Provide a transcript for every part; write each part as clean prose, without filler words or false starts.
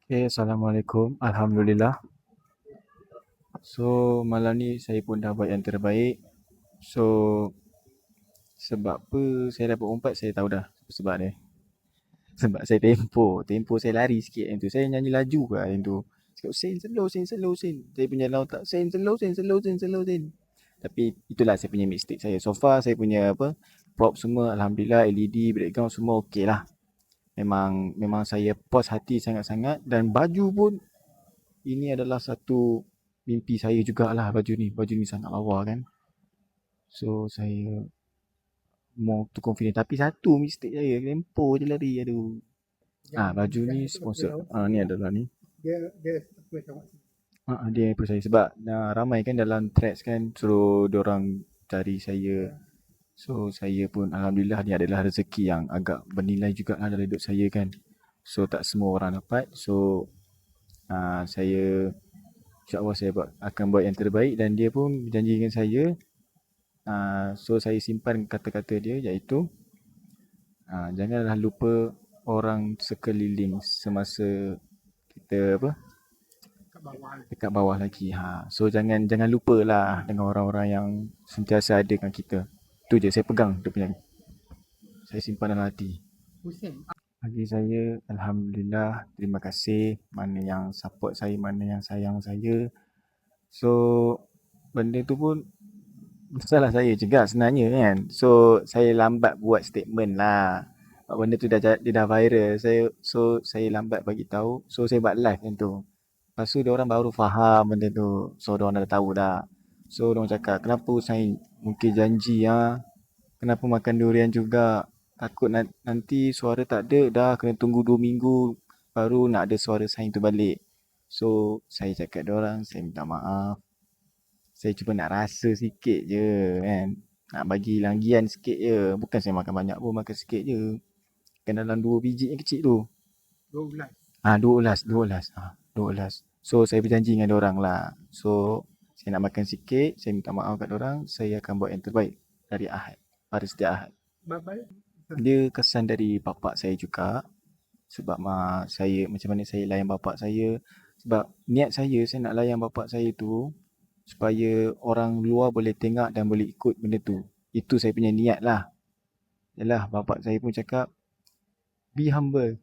Okay, Assalamualaikum. Alhamdulillah. So, malam ni saya pun dah buat yang terbaik. So, sebab apa saya dapat umpat, saya tahu dah sebab dia. Sebab saya tempo saya lari sikit yang tu. Saya nyanyi laju ke yang tu. Cakap, sen, slow, sen, slow, sen. Saya punya lautak, sen, slow, sen, slow, sen, slow, sen. Tapi itulah saya punya mistake saya. So far, saya punya prop semua, Alhamdulillah, LED, background semua okey lah. Memang saya puas hati sangat-sangat. Dan baju pun, ini adalah satu mimpi saya jugalah baju ni. Baju ni sangat lawa kan. So saya more to confident. Tapi satu mistake saya, tempo je lari aduh. Baju ni sponsor. Ni adalah ni. Dia approach saya sebab ramai kan dalam threads kan suruh diorang cari saya. So saya pun Alhamdulillah ni adalah rezeki yang agak bernilai juga lah dalam hidup saya kan. So tak semua orang dapat. So saya InsyaAllah saya akan buat yang terbaik dan dia pun berjanji dengan saya. So saya simpan kata-kata dia iaitu janganlah lupa orang sekeliling semasa kita dekat bawah lagi. So jangan lupalah dengan orang-orang yang sentiasa ada dengan kita. Tu je saya pegang dia punya. Saya simpan dalam hati. Bagi saya, Alhamdulillah, terima kasih mana yang support saya, mana yang sayang saya. So, benda tu pun salah saya juga sebenarnya kan. So, saya lambat buat statement lah. Benda tu dia dah viral. Saya lambat bagi tahu. So, saya buat live macam tu. Lepas tu, orang baru faham benda tu. So, orang dah tahu dah. So, orang cakap, kenapa saya mungkin janji kenapa makan durian juga. Takut nanti suara tak ada, dah kena tunggu 2 minggu baru nak ada suara saya tu balik. So, saya cakap orang, saya minta maaf. Saya cuma nak rasa sikit je kan. Nak bagi langgian sikit je. Bukan saya makan banyak pun, makan sikit je. Kan dalam 2 biji yang kecil tu. 12. 12, 12. 12. So saya berjanji dengan orang lah. So saya nak makan sikit, saya minta maaf kat orang, saya akan buat yang terbaik dari Ahad. Pada setiap Ahad. Dia kesan dari bapak saya juga. Sebab saya macam mana saya layan bapak saya. Sebab niat saya nak layan bapak saya tu supaya orang luar boleh tengok dan boleh ikut benda tu. Itu saya punya niat lah. Yalah, bapak saya pun cakap, be humble.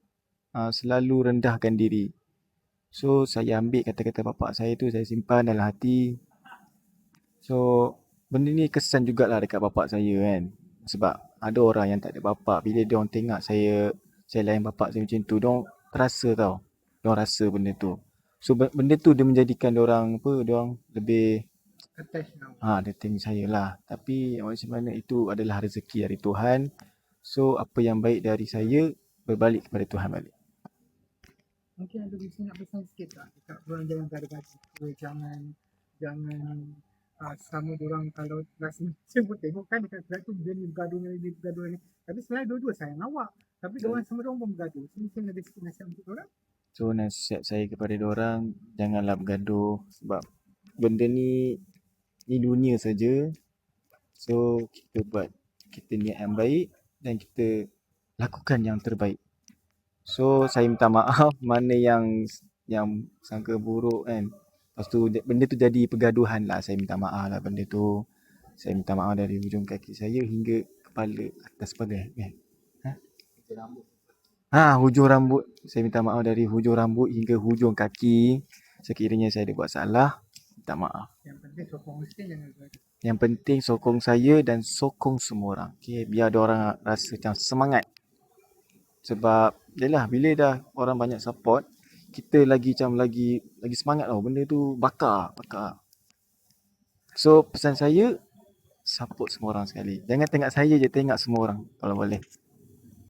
Selalu rendahkan diri. So, saya ambil kata-kata bapak saya tu, saya simpan dalam hati. So, benda ni kesan jugalah dekat bapak saya kan. Sebab ada orang yang tak ada bapak. Bila dia orang tengok saya layan bapak saya macam tu, dia orang terasa tau. Dia orang rasa benda tu. So, benda tu dia menjadikan dia orang lebih dia tengok saya lah. Tapi macam mana itu adalah rezeki dari Tuhan. So apa yang baik dari saya berbalik kepada Tuhan balik. Mungkin ada bisa nak pesan sikit tak dekat orang jangan gaduh-gaduh, jangan sama orang kalau rasa macam pun tengok kan dekat tu dia ni bergaduh ni. Tapi sebenarnya dua-dua sayang awak. Tapi diorang sama diorang pun bergaduh. So mungkin ada sikit nasihat untuk diorang. So nasihat saya kepada diorang, janganlah bergaduh sebab benda ni dunia saja. So kita niat yang baik dan kita lakukan yang terbaik. So saya minta maaf mana yang sangka buruk kan. Lepas tu benda tu jadi pergaduhan lah. Saya minta maaf lah benda tu. Saya minta maaf dari hujung kaki saya hingga kepala atas kepala. Hujung rambut. Saya minta maaf dari hujung rambut hingga hujung kaki. Sekiranya saya ada buat salah, minta maaf. Yang penting sokong Hussein jangan bergaduh. Yang penting sokong saya dan sokong semua orang. Okay, biar ada orang rasa macam semangat. Sebab yelah bila dah orang banyak support, kita lagi semangat tau. Benda tu bakar. So pesan saya, support semua orang sekali. Jangan tengok saya je, tengok semua orang kalau boleh.